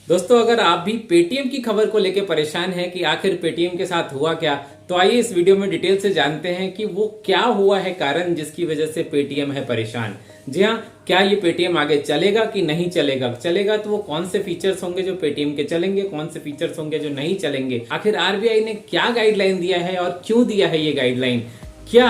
दोस्तों, अगर आप भी पेटीएम की खबर को लेकर परेशान हैं कि आखिर पेटीएम के साथ हुआ क्या, तो आइए इस वीडियो में डिटेल से जानते हैं कि वो क्या हुआ है कारण जिसकी वजह से पेटीएम है परेशान। जी हाँ, क्या ये पेटीएम आगे चलेगा कि नहीं चलेगा? चलेगा तो वो कौन से फीचर्स होंगे जो पेटीएम के चलेंगे, कौन से फीचर्स होंगे जो नहीं चलेंगे? आखिर आरबीआई ने क्या गाइडलाइन दिया है और क्यों दिया है ये गाइडलाइन? क्या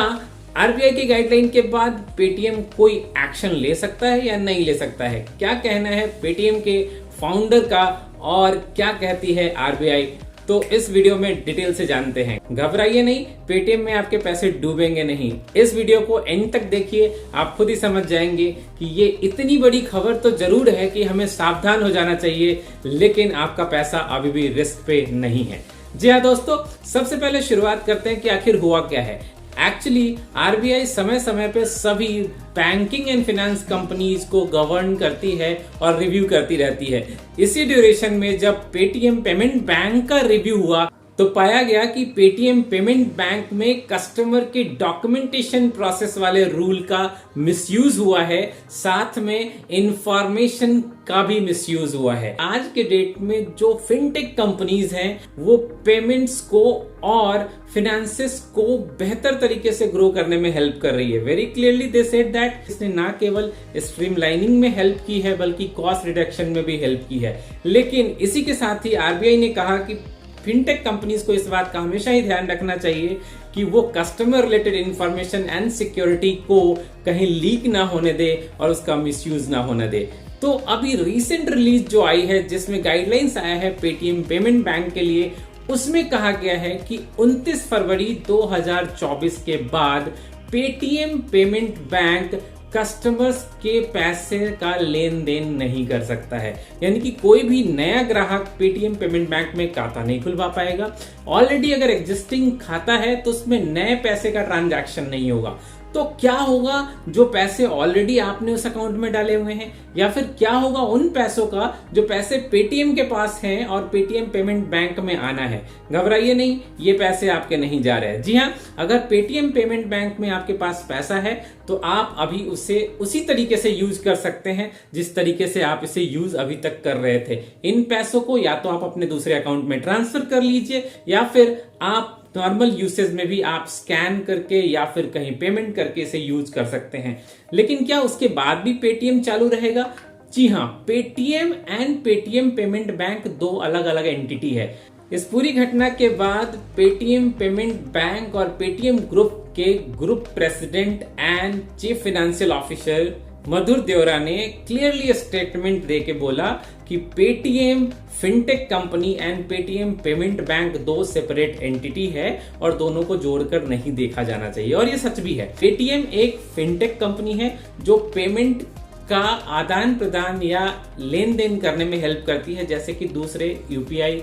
आरबीआई की गाइडलाइन के बाद पेटीएम कोई एक्शन ले सकता है या नहीं ले सकता है? क्या कहना है पेटीएम के फाउंडर का और क्या कहती है आरबीआई? तो इस वीडियो में डिटेल से जानते हैं। घबराइए नहीं, पेटीएम में आपके पैसे डूबेंगे नहीं। इस वीडियो को एंड तक देखिए, आप खुद ही समझ जाएंगे कि ये इतनी बड़ी खबर तो जरूर है कि हमें सावधान हो जाना चाहिए, लेकिन आपका पैसा अभी भी रिस्क पे नहीं है। जी हाँ दोस्तों, सबसे पहले शुरुआत करते हैं कि आखिर हुआ क्या है। एक्चुअली आरबीआई समय समय पे सभी बैंकिंग एंड फाइनेंस कंपनीज को गवर्न करती है और रिव्यू करती रहती है। इसी ड्यूरेशन में जब पेटीएम पेमेंट बैंक का रिव्यू हुआ तो पाया गया कि पेटीएम पेमेंट बैंक में कस्टमर के डॉक्यूमेंटेशन प्रोसेस वाले रूल का मिसयूज हुआ है, साथ में इंफॉर्मेशन का भी मिसयूज हुआ है। आज के डेट में जो फिनटेक कंपनीज हैं वो पेमेंट्स को और फिनेंसेस को बेहतर तरीके से ग्रो करने में हेल्प कर रही है। Very clearly they said that इसने ना केवल स्ट्रीमलाइनिंग में हेल्प की है बल्कि कॉस्ट रिडक्शन में भी हेल्प की है। लेकिन इसी के साथ ही आरबीआई ने कहा कि फिनटेक कंपनीज को इस बात का हमेशा ही ध्यान रखना चाहिए कि वो customer related information and security को कहीं लीक ना होने दे और उसका मिसयूज ना होने दे। तो अभी रिसेंट रिलीज जो आई है जिसमें गाइडलाइंस आया है पेटीएम पेमेंट बैंक के लिए, उसमें कहा गया है कि 29 फरवरी 2024 के बाद पेटीएम पेमेंट बैंक कस्टमर्स के पैसे का लेन देन नहीं कर सकता है। यानी कि कोई भी नया ग्राहक पेटीएम पेमेंट बैंक में खाता नहीं खुलवा पाएगा। ऑलरेडी अगर एग्जिस्टिंग खाता है तो उसमें नए पैसे का ट्रांजैक्शन नहीं होगा। तो क्या होगा जो पैसे ऑलरेडी आपने उस अकाउंट में डाले हुए हैं, या फिर क्या होगा उन पैसों का जो पैसे पेटीएम के पास हैं और पेटीएम पेमेंट बैंक में आना है? घबराइए नहीं, ये पैसे आपके नहीं जा रहे हैं। जी हाँ, अगर पेटीएम पेमेंट बैंक में आपके पास पैसा है तो आप अभी उसे उसी तरीके से यूज कर सकते हैं जिस तरीके से आप इसे यूज अभी तक कर रहे थे। इन पैसों को या तो आप अपने दूसरे अकाउंट में ट्रांसफर कर लीजिए या फिर आप नॉर्मल यूसेज में भी आप स्कैन करके या फिर कहीं पेमेंट करके इसे यूज कर सकते हैं। लेकिन क्या उसके बाद भी पेटीएम चालू रहेगा? जी हाँ, Paytm and Paytm payment bank दो अलग अलग एंटिटी है। इस पूरी घटना के बाद पेटीएम पेमेंट बैंक और पेटीएम ग्रुप के group president and chief financial officer Madhur Deora ने क्लियरली स्टेटमेंट देके बोला कि Paytm fintech company and Paytm payment bank दो सेपरेट एंटिटी है और दोनों को जोड़कर नहीं देखा जाना चाहिए। और ये सच भी है। पेटीएम एक फिनटेक कंपनी है जो पेमेंट का आदान प्रदान या लेन देन करने में हेल्प करती है, जैसे कि दूसरे यूपीआई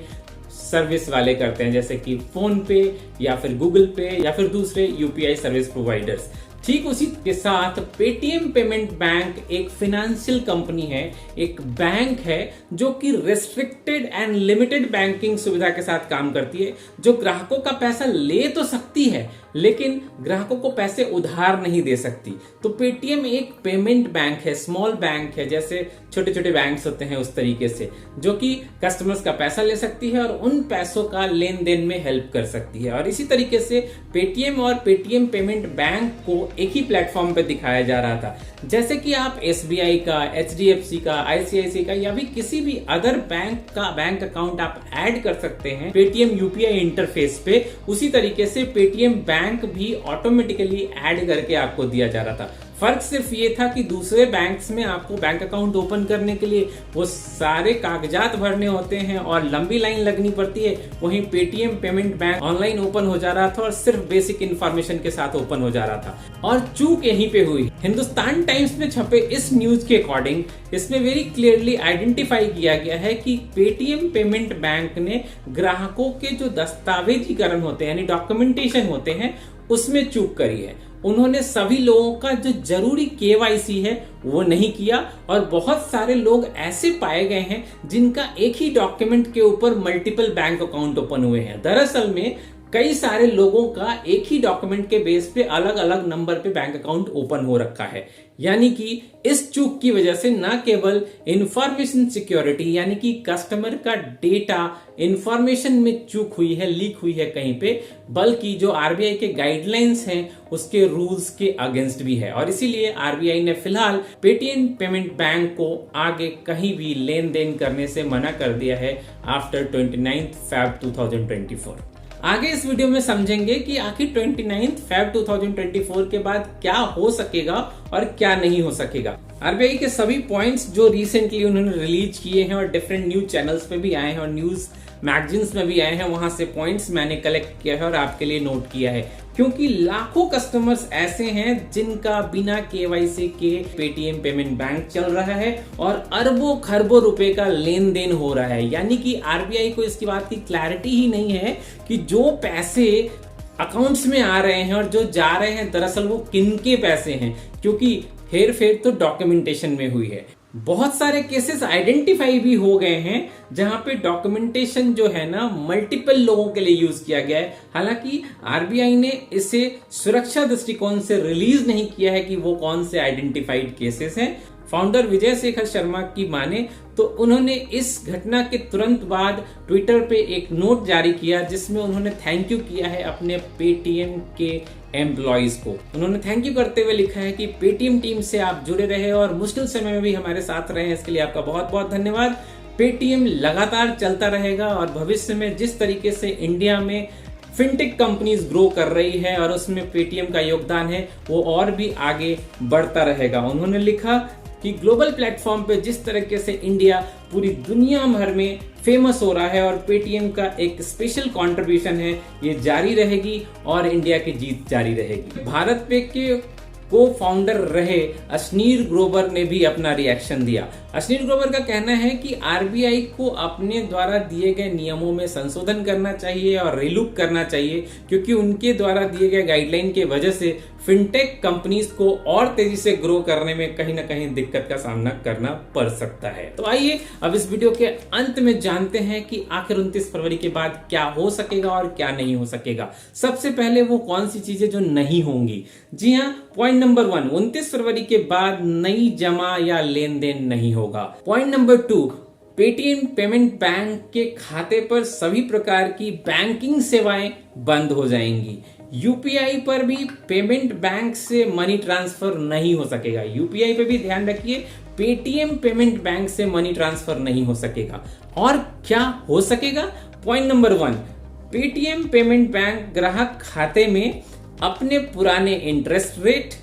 सर्विस वाले करते हैं, जैसे कि फोन पे या फिर गूगल पे या फिर दूसरे यूपीआई सर्विस प्रोवाइडर्स। ठीक उसी के साथ पेटीएम पेमेंट बैंक एक फाइनेंशियल कंपनी है, एक बैंक है जो कि रेस्ट्रिक्टेड एंड लिमिटेड बैंकिंग सुविधा के साथ काम करती है, जो ग्राहकों का पैसा ले तो सकती है लेकिन ग्राहकों को पैसे उधार नहीं दे सकती। तो पेटीएम एक पेमेंट बैंक है, स्मॉल बैंक है, जैसे छोटे छोटे बैंक्स होते हैं उस तरीके से, जो कि कस्टमर्स का पैसा ले सकती है और उन पैसों का लेन देन में हेल्प कर सकती है। और इसी तरीके से पेटीएम और पेटीएम पेमेंट बैंक को एक ही प्लेटफॉर्म पे दिखाया जा रहा था। जैसे कि आप एसबीआई का, एचडीएफसी का, आईसीआईसी का या भी किसी भी अदर बैंक का बैंक अकाउंट आप ऐड कर सकते हैं पेटीएम यूपीआई इंटरफेस पे, उसी तरीके से पेटीएम बैंक भी ऑटोमेटिकली ऐड करके आपको दिया जा रहा था। फर्क सिर्फ ये था कि दूसरे बैंक्स में आपको बैंक अकाउंट ओपन करने के लिए वो सारे कागजात भरने होते हैं और लंबी लाइन लगनी पड़ती है, वहीं Paytm payment bank online open हो जा रहा था और सिर्फ बेसिक इन्फॉर्मेशन के साथ ओपन हो जा रहा था। और चूक यहीं पे हुई। हिंदुस्तान टाइम्स में छपे इस न्यूज के अकॉर्डिंग इसमें वेरी क्लियरली आइडेंटिफाई किया गया है कि पेटीएम पेमेंट बैंक ने ग्राहकों के जो दस्तावेजीकरण होते हैं यानी डॉक्यूमेंटेशन होते हैं उसमें चूक करी है। उन्होंने सभी लोगों का जो जरूरी केवाईसी है वो नहीं किया और बहुत सारे लोग ऐसे पाए गए हैं जिनका एक ही डॉक्यूमेंट के ऊपर मल्टीपल बैंक अकाउंट ओपन हुए हैं। दरअसल में कई सारे लोगों का एक ही डॉक्यूमेंट के बेस पे अलग अलग नंबर पे बैंक अकाउंट ओपन हो रखा है। यानी कि इस चूक की वजह से न केवल इंफॉर्मेशन सिक्योरिटी यानी कि कस्टमर का डेटा इंफॉर्मेशन में चूक हुई है, लीक हुई है कहीं पे, बल्कि जो आरबीआई के गाइडलाइंस हैं उसके रूल्स के अगेंस्ट भी है। और इसीलिए आरबीआई ने फिलहाल पेटीएम पेमेंट बैंक को आगे कहीं भी लेन देन करने से मना कर दिया है आफ्टर 29 Feb 2024। आगे इस वीडियो में समझेंगे कि आखिर 29 Feb 2024 के बाद क्या हो सकेगा और क्या नहीं हो सकेगा। आरबीआई के सभी पॉइंट्स जो रिसेंटली उन्होंने रिलीज किए हैं और डिफरेंट न्यूज चैनल्स पे भी आए हैं और न्यूज मैगजीन्स में भी आए हैं, वहां से पॉइंट्स मैंने कलेक्ट किया है और आपके लिए नोट किया है। क्योंकि लाखों कस्टमर्स ऐसे हैं जिनका बिना केवाईसी के पेटीएम पेमेंट बैंक चल रहा है और अरबों खरबों रुपए का लेन देन हो रहा है। यानी कि आरबीआई को इसकी बात की क्लैरिटी ही नहीं है कि जो पैसे अकाउंट्स में आ रहे हैं और जो जा रहे हैं दरअसल वो किनके पैसे हैं, क्योंकि हेर फेर तो डॉक्यूमेंटेशन में हुई है। बहुत सारे केसेस आइडेंटिफाई भी हो गए हैं जहां पे डॉक्यूमेंटेशन जो है ना मल्टीपल लोगों के लिए यूज किया गया है। हालांकि आरबीआई ने इसे सुरक्षा दृष्टिकोण से रिलीज नहीं किया है कि वो कौन से आइडेंटिफाइड केसेस हैं। फाउंडर विजय शेखर शर्मा की माने तो उन्होंने इस घटना के तुरंत बाद ट्विटर पे एक नोट जारी किया जिसमें उन्होंने थैंक यू किया है अपने पेटीएम के एम्प्लॉइज को। उन्होंने थैंक यू करते हुए लिखा है कि पेटीएम टीम से आप जुड़े रहे और मुश्किल समय में भी हमारे साथ रहे, इसके लिए आपका बहुत बहुत धन्यवाद। पेटीएम लगातार चलता रहेगा और भविष्य में जिस तरीके से इंडिया में फिनटेक कंपनीज ग्रो कर रही है और उसमें पेटीएम का योगदान है वो और भी आगे बढ़ता रहेगा। उन्होंने लिखा कि ग्लोबल प्लेटफॉर्म पे जिस तरीके से इंडिया पूरी दुनिया भर में फेमस हो रहा है और पेटीएम का एक स्पेशल कंट्रीब्यूशन है, ये जारी रहेगी और इंडिया की जीत जारी रहेगी। भारत पे के को फाउंडर रहे अश्नीर ग्रोवर ने भी अपना रिएक्शन दिया। अश्नीर ग्रोवर का कहना है कि आरबीआई को अपने द्वारा दिए गए नियमों में संशोधन करना चाहिए और रिलुक करना चाहिए, क्योंकि उनके द्वारा दिए गए गाइडलाइन के वजह से फिनटेक कंपनीज को और तेजी से ग्रो करने में कहीं ना कहीं दिक्कत का सामना करना पड़ सकता है। तो आइए अब इस वीडियो के अंत में जानते हैं कि आखिर 29 फरवरी के बाद क्या हो सकेगा और क्या नहीं हो सकेगा। सबसे पहले वो कौन सी चीजें जो नहीं होंगी। जी हाँ, पॉइंट नंबर 1, 29 फरवरी के बाद नई जमा या लेन देन नहीं होगा। Point number 2, Paytm payment bank के खाते पर सभी प्रकार की बैंकिंग सेवाएं बंद हो जाएंगी। यूपीआई पर भी पेमेंट बैंक से मनी ट्रांसफर नहीं हो सकेगा। यूपीआई पे भी ध्यान रखिए, पेटीएम पेमेंट बैंक से मनी ट्रांसफर नहीं हो सकेगा। और क्या हो सकेगा? Point number 1, Paytm payment bank ग्राहक खाते में अपने पुराने इंटरेस्ट रेट,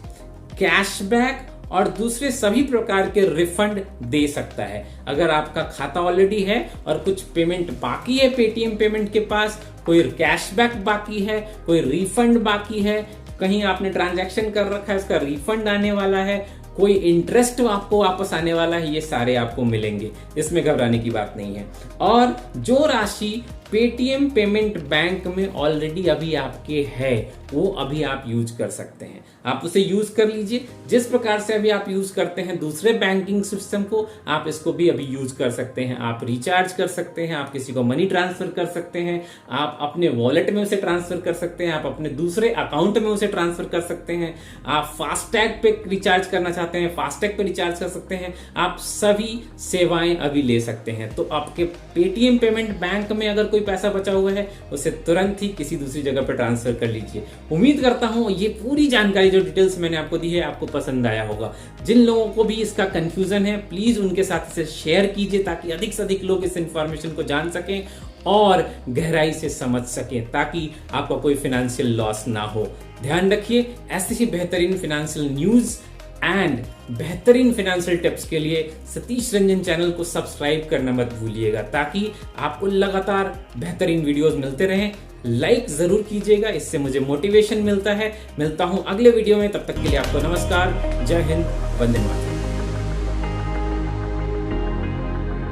कैशबैक और दूसरे सभी प्रकार के रिफंड दे सकता है। अगर आपका खाता ऑलरेडी है और कुछ पेमेंट बाकी है पेटीएम पेमेंट के पास, कोई कैशबैक बाकी है, कोई रिफंड बाकी है, कहीं आपने ट्रांजैक्शन कर रखा है उसका रिफंड आने वाला है, कोई इंटरेस्ट आपको वापस आने वाला है, ये सारे आपको मिलेंगे, इसमें घबराने की बात नहीं है। और जो राशि पेटीएम पेमेंट बैंक में ऑलरेडी अभी आपके है वो अभी आप यूज कर सकते हैं, आप उसे यूज कर लीजिए। जिस प्रकार से अभी आप यूज करते हैं दूसरे बैंकिंग सिस्टम को, आप इसको भी अभी यूज कर सकते हैं। आप रिचार्ज कर सकते हैं, आप किसी को मनी ट्रांसफर कर सकते हैं, आप अपने वॉलेट में उसे ट्रांसफर कर सकते हैं, आप अपने दूसरे अकाउंट में उसे ट्रांसफर कर सकते हैं। आप फास्टैग पे रिचार्ज करना चाहते हैं, फास्टैग पे रिचार्ज कर सकते हैं। आप सभी सेवाएं अभी ले सकते हैं। तो आपके पेटीएम पेमेंट बैंक में अगर कोई पैसा बचा हुआ है उसे तुरंत ही किसी दूसरी जगह पर ट्रांसफर कर लीजिए। उम्मीद करता हूं ये पूरी जानकारी जो डिटेल्स मैंने आपको दी है आपको पसंद आया होगा। जिन लोगों को भी इसका कंफ्यूजन है प्लीज उनके साथ इसे शेयर कीजिए ताकि अधिक से अधिक लोग इस इंफॉर्मेशन को जान सकें और गहराई से समझ सकें, ताकि आपका कोई फाइनेंशियल लॉस ना हो। ध्यान रखिए, ऐसी ही बेहतरीन फाइनेंशियल न्यूज एंड बेहतरीन फाइनेंशियल टिप्स के लिए सतीश रंजन चैनल को सब्सक्राइब करना मत भूलिएगा, ताकि आपको लगातार बेहतरीन वीडियोस मिलते रहें। लाइक जरूर कीजिएगा, इससे मुझे मोटिवेशन मिलता है। मिलता हूं अगले वीडियो में, तब तक के लिए आपको नमस्कार, जय हिंद, वंदे मातरम।